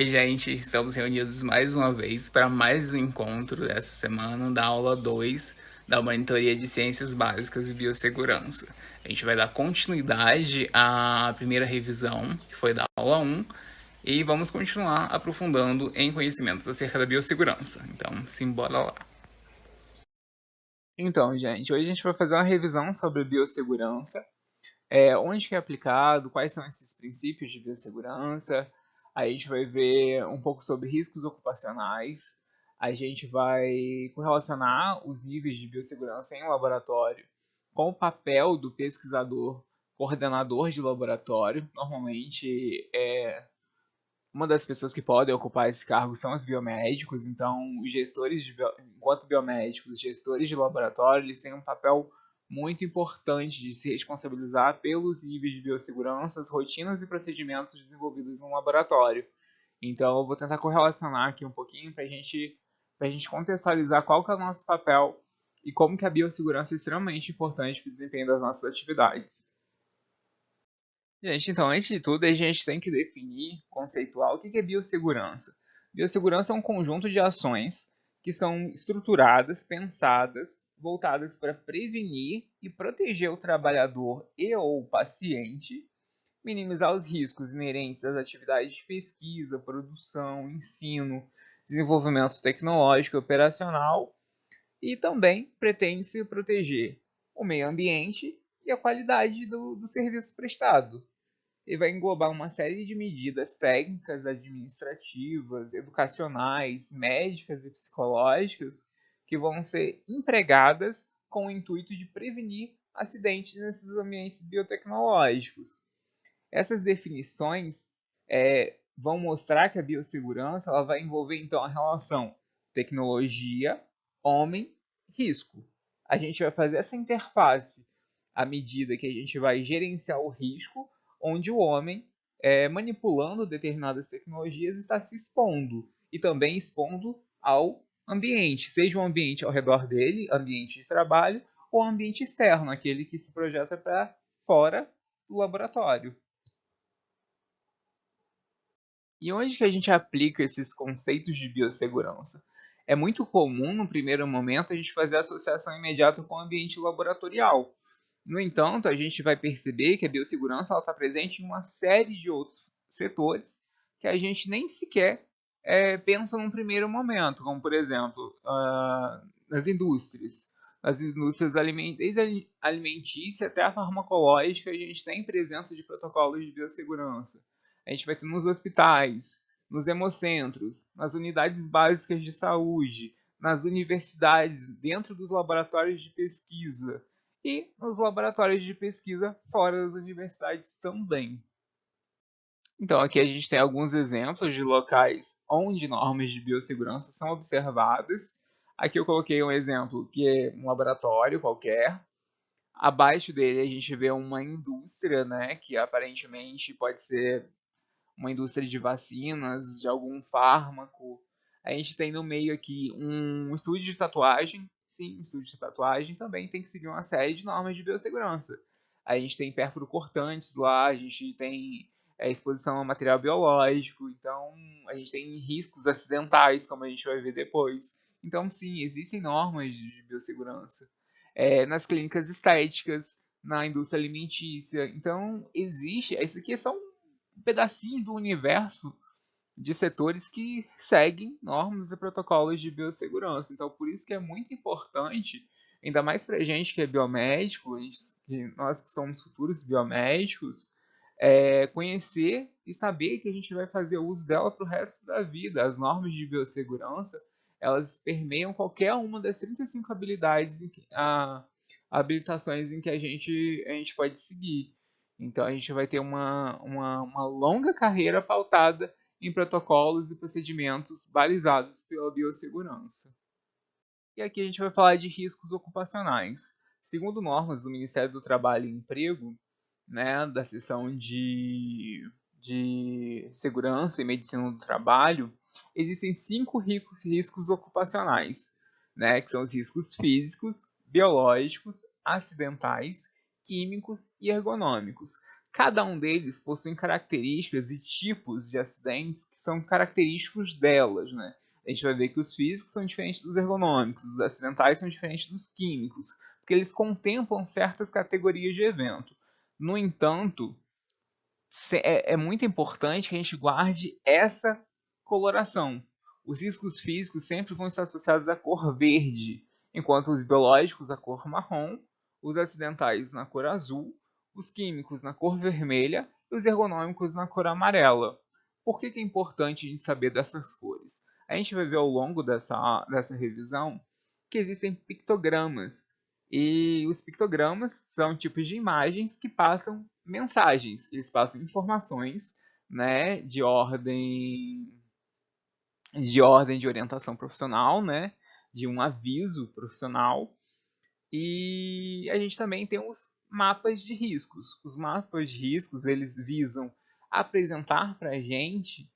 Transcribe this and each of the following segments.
Oi, gente, estamos reunidos mais uma vez para mais um encontro dessa semana da aula 2 da Monitoria de Ciências Básicas e Biossegurança. A gente vai dar continuidade à primeira revisão, que foi da aula 1, e vamos continuar aprofundando em conhecimentos acerca da biossegurança. Então, simbora lá. Então, gente, hoje a gente vai fazer uma revisão sobre biossegurança, onde que é aplicado, quais são esses princípios de biossegurança. Aí a gente vai ver um pouco sobre riscos ocupacionais. A gente vai correlacionar os níveis de biossegurança em laboratório com o papel do pesquisador coordenador de laboratório. Normalmente, uma das pessoas que podem ocupar esse cargo são os biomédicos. Então, os gestores enquanto biomédicos, gestores de laboratório, eles têm um papel muito importante de se responsabilizar pelos níveis de biossegurança, as rotinas e procedimentos desenvolvidos no laboratório. Então, eu vou tentar correlacionar aqui um pouquinho para a gente contextualizar qual que é o nosso papel e como que a biossegurança é extremamente importante para o desempenho das nossas atividades. Gente, então, antes de tudo, a gente tem que definir, conceituar o que é biossegurança. Biossegurança é um conjunto de ações que são estruturadas, pensadas, voltadas para prevenir e proteger o trabalhador e ou o paciente, minimizar os riscos inerentes às atividades de pesquisa, produção, ensino, desenvolvimento tecnológico e operacional, e também pretende-se proteger o meio ambiente e a qualidade do serviço prestado. E vai englobar uma série de medidas técnicas, administrativas, educacionais, médicas e psicológicas que vão ser empregadas com o intuito de prevenir acidentes nesses ambientes biotecnológicos. Essas definições vão mostrar que a biossegurança ela vai envolver então a relação tecnologia, homem, risco. A gente vai fazer essa interface à medida que a gente vai gerenciar o risco, onde o homem, manipulando determinadas tecnologias, está se expondo e também expondo ao ambiente, seja o ambiente ao redor dele, ambiente de trabalho, ou ambiente externo, aquele que se projeta para fora do laboratório. E onde que a gente aplica esses conceitos de biossegurança? É muito comum, no primeiro momento, a gente fazer a associação imediata com o ambiente laboratorial. No entanto, a gente vai perceber que a biossegurança está presente em uma série de outros setores que a gente nem sequer pensa num primeiro momento, como, por exemplo, nas indústrias. Nas indústrias desde a alimentícia até a farmacológica, a gente tem presença de protocolos de biossegurança. A gente vai ter nos hospitais, nos hemocentros, nas unidades básicas de saúde, nas universidades, dentro dos laboratórios de pesquisa e nos laboratórios de pesquisa fora das universidades também. Então, aqui a gente tem alguns exemplos de locais onde normas de biossegurança são observadas. Aqui eu coloquei um exemplo que é um laboratório qualquer. Abaixo dele a gente vê uma indústria, né, que aparentemente pode ser uma indústria de vacinas, de algum fármaco. A gente tem no meio aqui um estúdio de tatuagem. Sim, um estúdio de tatuagem também tem que seguir uma série de normas de biossegurança. A gente tem perfuro-cortantes lá, a gente tem exposição a material biológico, então a gente tem riscos acidentais, como a gente vai ver depois. Então, sim, existem normas de biossegurança. Nas clínicas estéticas, na indústria alimentícia. Então, existe. Isso aqui é só um pedacinho do universo de setores que seguem normas e protocolos de biossegurança. Então, por isso que é muito importante, ainda mais para a gente que é biomédico, nós que somos futuros biomédicos, conhecer e saber que a gente vai fazer uso dela para o resto da vida. As normas de biossegurança, elas permeiam qualquer uma das 35 habilidades, habilitações em que a gente pode seguir. Então, a gente vai ter uma longa carreira pautada em protocolos e procedimentos balizados pela biossegurança. E aqui a gente vai falar de riscos ocupacionais. Segundo normas do Ministério do Trabalho e Emprego, né, da seção de Segurança e Medicina do Trabalho, existem 5 riscos ocupacionais, né, que são os riscos físicos, biológicos, acidentais, químicos e ergonômicos. Cada um deles possui características e tipos de acidentes que são característicos delas, né? A gente vai ver que os físicos são diferentes dos ergonômicos, os acidentais são diferentes dos químicos, porque eles contemplam certas categorias de evento. No entanto, é muito importante que a gente guarde essa coloração. Os riscos físicos sempre vão estar associados à cor verde, enquanto os biológicos à cor marrom, os acidentais na cor azul, os químicos na cor vermelha e os ergonômicos na cor amarela. Por que é importante a gente saber dessas cores? A gente vai ver ao longo dessa revisão que existem pictogramas. E os pictogramas são tipos de imagens que passam mensagens, eles passam informações, né, de orientação profissional, né, de um aviso profissional. E a gente também tem os mapas de riscos. Os mapas de riscos, eles visam apresentar para a gente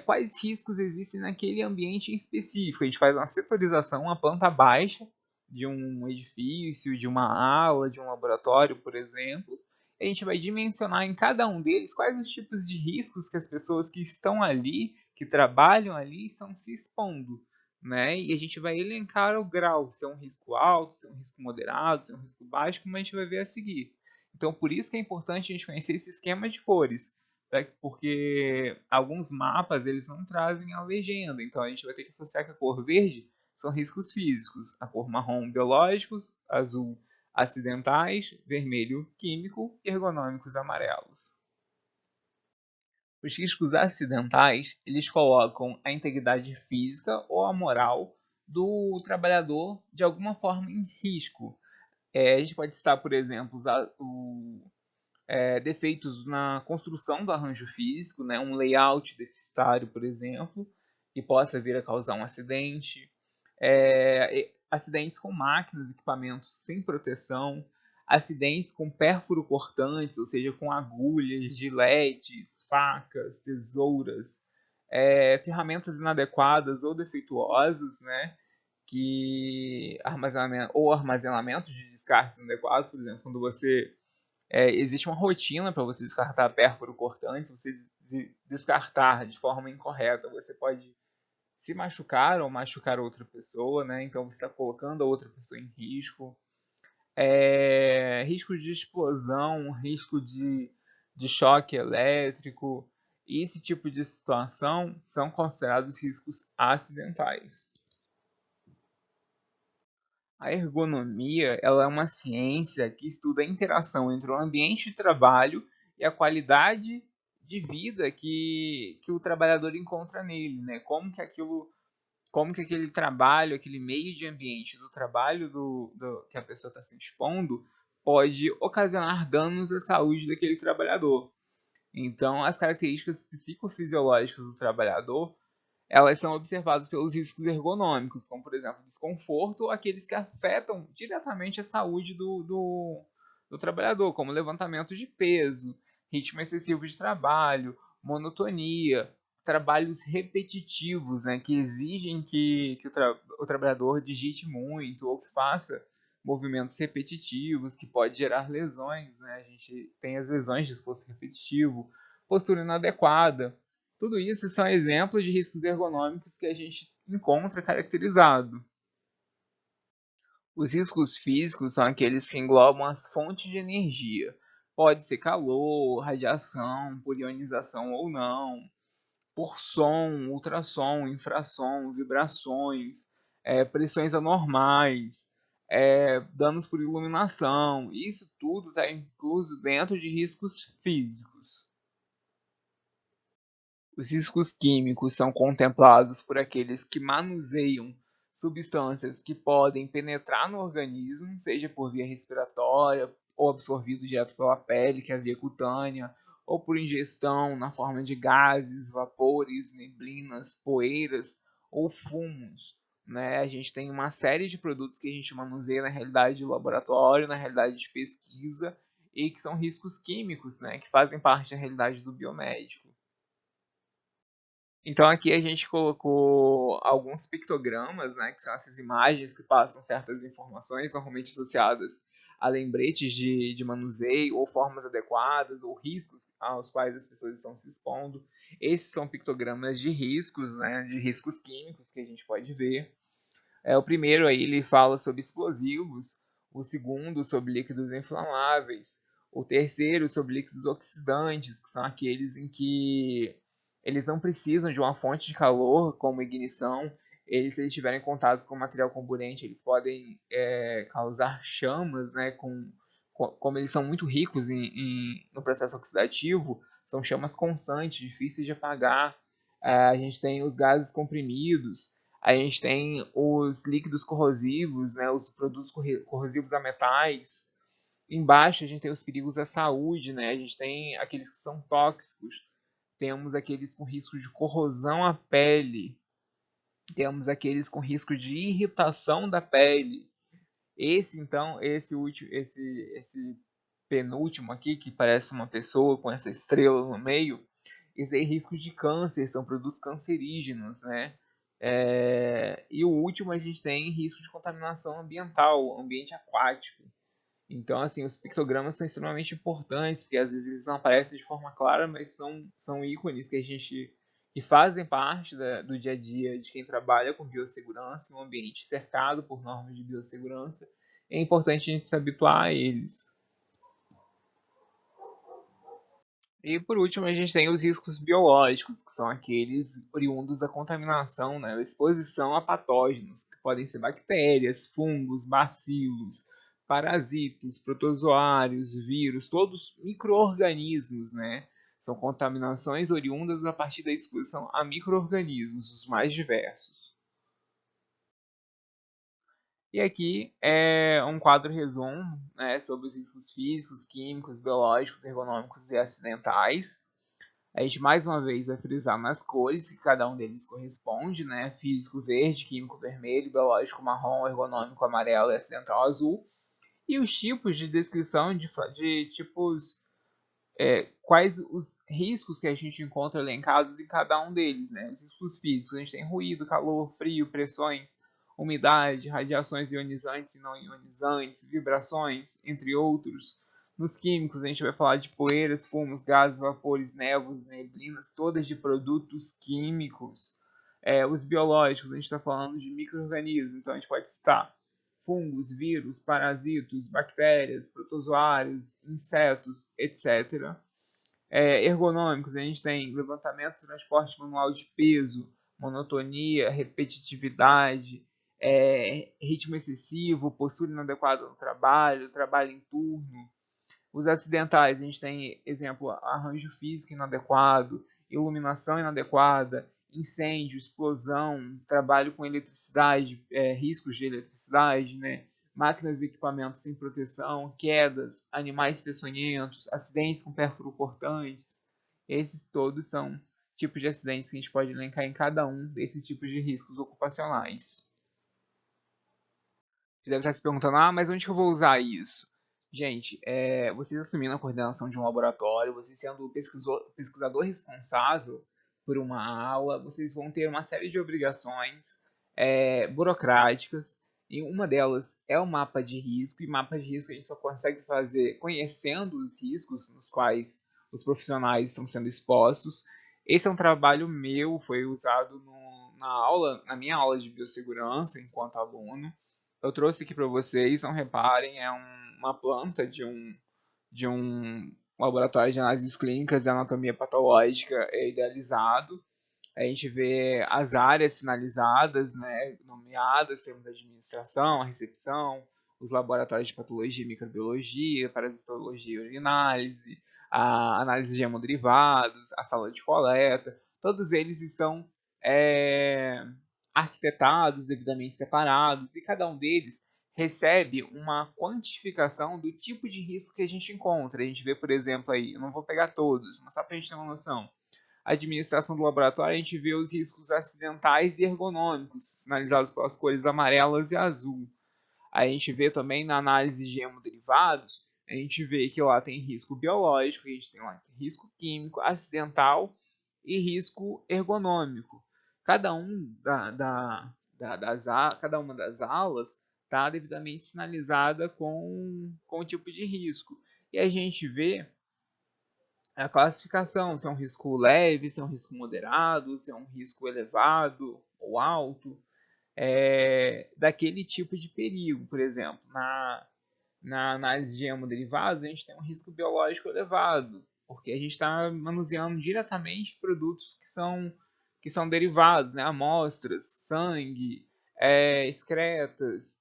quais riscos existem naquele ambiente em específico. A gente faz uma setorização, uma planta baixa de um edifício, de uma ala, de um laboratório, por exemplo. A gente vai dimensionar em cada um deles quais os tipos de riscos que as pessoas que estão ali, que trabalham ali, estão se expondo, né? E a gente vai elencar o grau, se é um risco alto, se é um risco moderado, se é um risco baixo, como a gente vai ver a seguir. Então, por isso que é importante a gente conhecer esse esquema de cores, tá? Porque alguns mapas eles não trazem a legenda, então a gente vai ter que associar que a cor verde são riscos físicos, a cor marrom biológicos, azul acidentais, vermelho químico e ergonômicos amarelos. Os riscos acidentais, eles colocam a integridade física ou a moral do trabalhador de alguma forma em risco. A gente pode citar, por exemplo, defeitos na construção do arranjo físico, né? Um layout deficitário, por exemplo, que possa vir a causar um acidente. Acidentes com máquinas, equipamentos sem proteção, acidentes com pérfuro cortantes, ou seja, com agulhas, giletes, facas, tesouras, ferramentas inadequadas ou defeituosas, né? Armazenamento de descartes inadequados, por exemplo, quando você existe uma rotina para você descartar pérfuro cortantes, se você descartar de forma incorreta, você pode se machucar ou machucar outra pessoa, né? Então você está colocando a outra pessoa em risco. Risco de explosão, risco de choque elétrico. E esse tipo de situação são considerados riscos acidentais. A ergonomia ela é uma ciência que estuda a interação entre o ambiente de trabalho e a qualidade de vida que o trabalhador encontra nele, né? Como que aquele trabalho, aquele meio de ambiente do trabalho que a pessoa está se expondo pode ocasionar danos à saúde daquele trabalhador. Então, as características psicofisiológicas do trabalhador elas são observadas pelos riscos ergonômicos, como por exemplo desconforto ou aqueles que afetam diretamente a saúde do trabalhador, como levantamento de peso, ritmo excessivo de trabalho, monotonia, trabalhos repetitivos, né, que exigem que o trabalhador digite muito ou que faça movimentos repetitivos, que pode gerar lesões. Né? A gente tem as lesões de esforço repetitivo, postura inadequada. Tudo isso são exemplos de riscos ergonômicos que a gente encontra caracterizado. Os riscos físicos são aqueles que englobam as fontes de energia. Pode ser calor, radiação, por ionização ou não, por som, ultrassom, infrassom, vibrações, pressões anormais, danos por iluminação. Isso tudo está incluso dentro de riscos físicos. Os riscos químicos são contemplados por aqueles que manuseiam substâncias que podem penetrar no organismo, seja por via respiratória ou absorvido direto pela pele, que é a via cutânea, ou por ingestão na forma de gases, vapores, neblinas, poeiras ou fumos. Né? A gente tem uma série de produtos que a gente manuseia na realidade de laboratório, na realidade de pesquisa, e que são riscos químicos, né? Que fazem parte da realidade do biomédico. Então aqui a gente colocou alguns pictogramas, né, que são essas imagens que passam certas informações, normalmente associadas a lembretes de manuseio, ou formas adequadas, ou riscos aos quais as pessoas estão se expondo. Esses são pictogramas de riscos, né, de riscos químicos que a gente pode ver. O primeiro aí ele fala sobre explosivos, o segundo sobre líquidos inflamáveis, o terceiro sobre líquidos oxidantes, que são aqueles em que eles não precisam de uma fonte de calor como ignição. Eles, se eles estiverem contatos com material comburente, eles podem causar chamas, né, como eles são muito ricos no processo oxidativo, são chamas constantes, difíceis de apagar. A gente tem os gases comprimidos, a gente tem os líquidos corrosivos, né, os produtos corrosivos a metais. Embaixo a gente tem os perigos à saúde, né? A gente tem aqueles que são tóxicos, temos aqueles com risco de corrosão à pele, temos aqueles com risco de irritação da pele. Esse então, esse penúltimo aqui, que parece uma pessoa com essa estrela no meio, esse aí é risco de câncer, são produtos cancerígenos, né? E o último a gente tem risco de contaminação ambiental, ambiente aquático. Então, assim, os pictogramas são extremamente importantes, porque às vezes eles não aparecem de forma clara, mas são ícones que fazem parte do dia a dia de quem trabalha com biossegurança, em um ambiente cercado por normas de biossegurança. É importante a gente se habituar a eles. E por último, a gente tem os riscos biológicos, que são aqueles oriundos da contaminação, né, da exposição a patógenos, que podem ser bactérias, fungos, bacilos, parasitos, protozoários, vírus, todos micro-organismos, né? São contaminações oriundas a partir da exposição a micro-organismos, os mais diversos. E aqui é um quadro resumo, né, sobre os riscos físicos, químicos, biológicos, ergonômicos e acidentais. A gente mais uma vez vai frisar nas cores que cada um deles corresponde, né? Físico verde, químico vermelho, biológico marrom, ergonômico amarelo e acidental azul. E os tipos de descrição de tipos, quais os riscos que a gente encontra elencados em cada um deles, né? Os riscos físicos, a gente tem ruído, calor, frio, pressões, umidade, radiações ionizantes e não ionizantes, vibrações, entre outros. Nos químicos, a gente vai falar de poeiras, fumos, gases, vapores, névoas, neblinas, todas de produtos químicos. Os biológicos, a gente está falando de micro-organismos, então a gente pode citar fungos, vírus, parasitos, bactérias, protozoários, insetos, etc. Ergonômicos, a gente tem levantamento e transporte manual de peso, monotonia, repetitividade, ritmo excessivo, postura inadequada no trabalho, trabalho em turno. Os acidentais, a gente tem, exemplo, arranjo físico inadequado, iluminação inadequada, incêndio, explosão, trabalho com eletricidade, riscos de eletricidade, né? Máquinas e equipamentos sem proteção, quedas, animais peçonhentos, acidentes com pérfuro cortantes. Esses todos são tipos de acidentes que a gente pode elencar em cada um desses tipos de riscos ocupacionais. Você deve estar se perguntando, mas onde que eu vou usar isso? Gente, vocês assumindo a coordenação de um laboratório, vocês sendo o pesquisador responsável por uma aula, vocês vão ter uma série de obrigações burocráticas, e uma delas é o mapa de risco, e mapa de risco a gente só consegue fazer conhecendo os riscos nos quais os profissionais estão sendo expostos. Esse é um trabalho meu, foi usado na minha aula de biossegurança enquanto aluno. Eu trouxe aqui para vocês, não reparem, uma planta de um laboratório de análises clínicas e anatomia patológica idealizado. A gente vê as áreas sinalizadas, né, nomeadas, temos a administração, a recepção, os laboratórios de patologia e microbiologia, parasitologia e urinálise, a análise de hemoderivados, a sala de coleta, todos eles estão arquitetados, devidamente separados, e cada um deles recebe uma quantificação do tipo de risco que a gente encontra. A gente vê, por exemplo, aí, eu não vou pegar todos, mas só para a gente ter uma noção. A administração do laboratório, a gente vê os riscos acidentais e ergonômicos, sinalizados pelas cores amarelas e azul. A gente vê também na análise de hemoderivados, a gente vê que lá tem risco biológico, a gente tem lá risco químico, acidental e risco ergonômico. Cada uma das aulas está devidamente sinalizada com o tipo de risco. E a gente vê a classificação, se é um risco leve, se é um risco moderado, se é um risco elevado ou alto, daquele tipo de perigo. Por exemplo, na análise de hemoderivados, a gente tem um risco biológico elevado, porque a gente está manuseando diretamente produtos que são derivados, né? Amostras, sangue, excretas,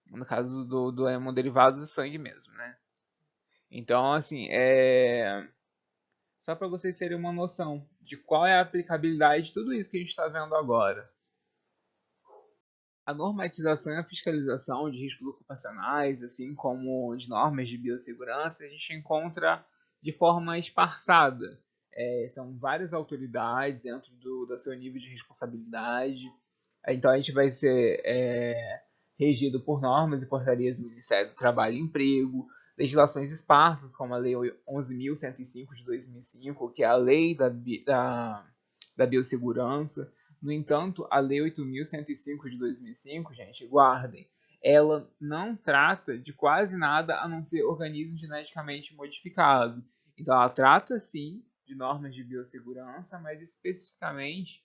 no caso do hemoderivados, de sangue mesmo, né? Então, assim, só para vocês terem uma noção de qual é a aplicabilidade de tudo isso que a gente está vendo agora. A normatização e a fiscalização de riscos ocupacionais, assim como de normas de biossegurança, a gente encontra de forma esparçada. São várias autoridades dentro do seu nível de responsabilidade. Então a gente vai ser regido por normas e portarias do Ministério do Trabalho e Emprego, legislações esparsas, como a Lei 11.105 de 2005, que é a lei da biossegurança. No entanto, a Lei 8.105 de 2005, gente, guardem, ela não trata de quase nada a não ser organismo geneticamente modificado. Então, ela trata, sim, de normas de biossegurança, mas especificamente,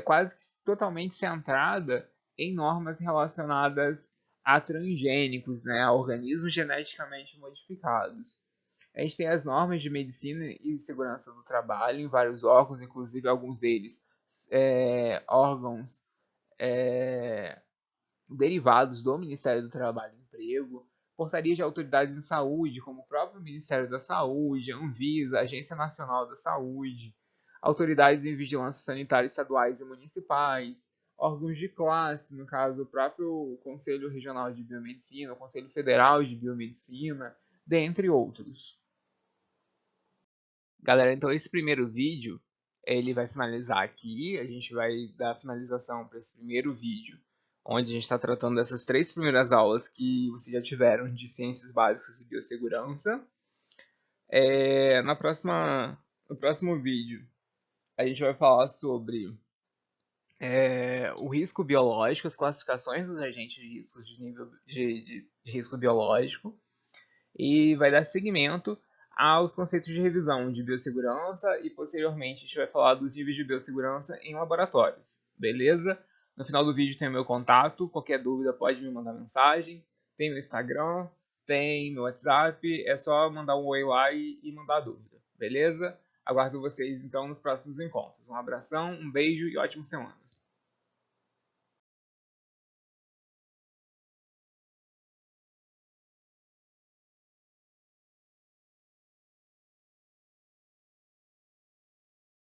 quase que totalmente centrada em normas relacionadas a transgênicos, né, a organismos geneticamente modificados. A gente tem as normas de medicina e segurança do trabalho em vários órgãos, inclusive alguns deles órgãos derivados do Ministério do Trabalho e Emprego, portarias de autoridades em saúde, como o próprio Ministério da Saúde, Anvisa, Agência Nacional da Saúde, autoridades em vigilância sanitária estaduais e municipais, órgãos de classe, no caso, o próprio Conselho Regional de Biomedicina, o Conselho Federal de Biomedicina, dentre outros. Galera, então esse primeiro vídeo, ele vai finalizar aqui, a gente vai dar finalização para esse primeiro vídeo, onde a gente está tratando dessas 3 primeiras aulas que vocês já tiveram de Ciências Básicas e Biossegurança. No próximo vídeo, a gente vai falar sobre o risco biológico, as classificações dos agentes de risco de nível de risco biológico, e vai dar seguimento aos conceitos de revisão de biossegurança e posteriormente a gente vai falar dos níveis de biossegurança em laboratórios, beleza? No final do vídeo tem o meu contato, qualquer dúvida pode me mandar mensagem, tem meu Instagram, tem meu WhatsApp, é só mandar um oi lá e mandar a dúvida, beleza? Aguardo vocês então nos próximos encontros. Um abração, um beijo e ótima semana!